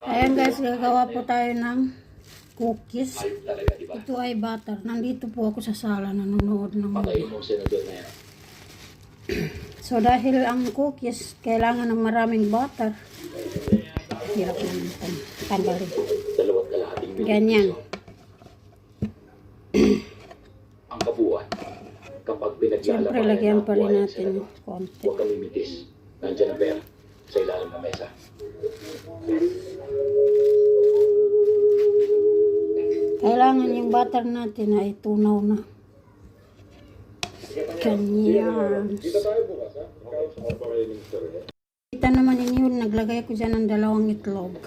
Ayan guys, gagawa po tayo ng cookies. Ito ay butter. Nandito po ako sa sala nanonood ng movie. So dahil ang cookies kailangan ng maraming butter, hirap naman itong tanggalin. Ganyan. Ang kabuuan, kapag pinaglalaban Siyempre lagyan pa rin natin konti. huwag kang limitis. Nandiyan ang pera sa ilalim ng mesa. Kailangan yung butter natin ay tunaw na. Ganyan. Kita naman ninyo, naglagay ko dyan ng 2 itlog.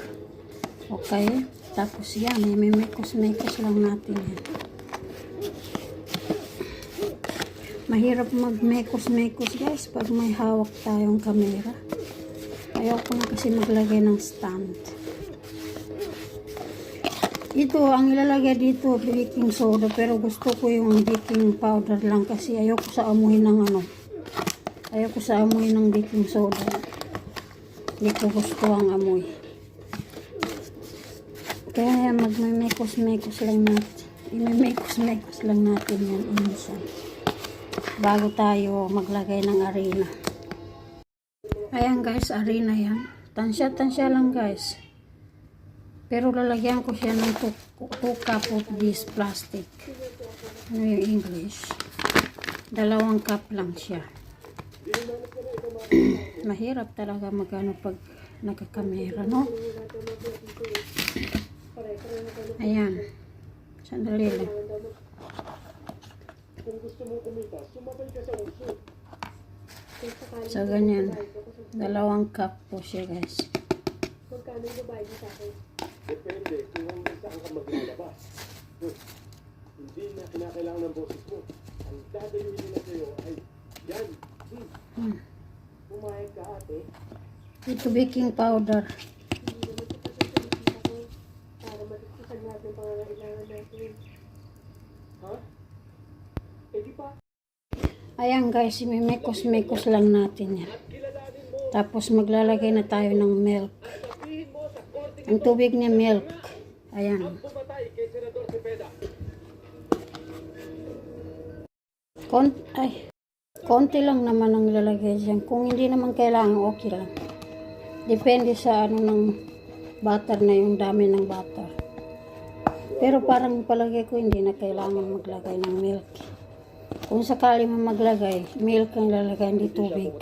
Okay? Tapos yan, may mekos-mekos lang natin yan. Mahirap mag-mekos-mekos guys pag may hawak tayong camera. Ayoko na kasi maglagay ng stand. Ito, ang ilalagay dito, baking soda. Pero gusto ko yung baking powder lang kasi ayoko sa amoy ng ayoko sa amoy ng baking soda. Hindi ko gusto ang amoy. Kaya magmemekos-mekos lang natin. Imemekos-mekos lang natin yan minsan. Bago tayo maglagay ng harina. Ayan guys, harina yan. Tansya-tansya lang guys. Pero lalagyan ko siya ng 2 cup of this plastic. Ano yung English? 2 cup lang siya. Mahirap talaga magano pag nakakamera, no? Ayan. Sandali lang. So, ganyan. 2 cup po siya, guys. Magkano yung bayad sa akin? Depende kung saan ka maglalabas. Hindi na kinakailangan ng boses mo. Ang dadayuhin nila sa'yo ay yan. Pumayag ka ate. Ito baking powder. Hindi naman ito kasi ako para matutusan natin ang pangangailangan natin. Ha? Eh di pa. Ayan guys, imimekos-mekos lang natin yan. Tapos maglalagay na tayo ng milk. Ang tubig niya milk. Ayan. Konti lang naman ang ilalagay dyan. Kung hindi naman kailangan, okay lang. Depende sa ano ng butter na yung dami ng butter. Pero parang palagay ko hindi na kailangan maglagay ng milk. Kung sakali mo maglagay, milk ang ilalagay, hindi tubig.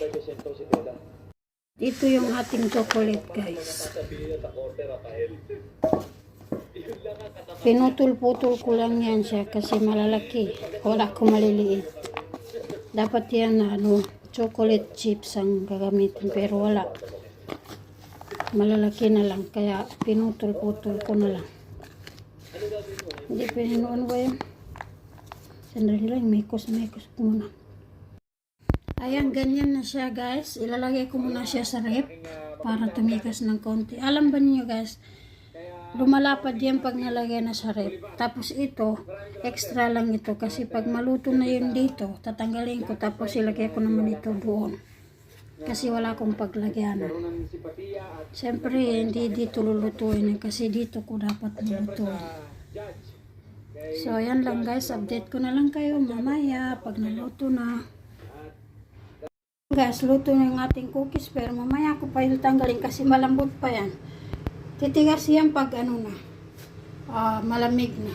Ito yung ating chocolate guys. Pinutol-putol ko lang yan siya kasi malalaki. Wala ko maliliit. Dapat yan na chocolate chips ang gagamitin pero wala. Malalaki na lang kaya pinutol-putol ko na lang. Hindi pinanoon ba yan? Sandali lang, mekos-mekos ko muna. Ayan, ganyan na siya guys. Ilalagay ko muna siya sa rep para tumikas ng konti. Alam ba niyo guys, lumalapad yan pag nalagay na sa rep. Tapos ito, extra lang ito kasi pag maluto na yun dito, tatanggalin ko tapos ilagay ko naman ito doon. Kasi wala akong paglagyan. Siyempre, hindi dito lulutuin kasi dito ko dapat lulutuin. So, ayan lang guys. Update ko na lang kayo mamaya pag naluto na. Guys, luto na yung ating cookies pero mamaya ko pa yung tanggalin kasi malambot pa yan. Titigas yan pag malamig na.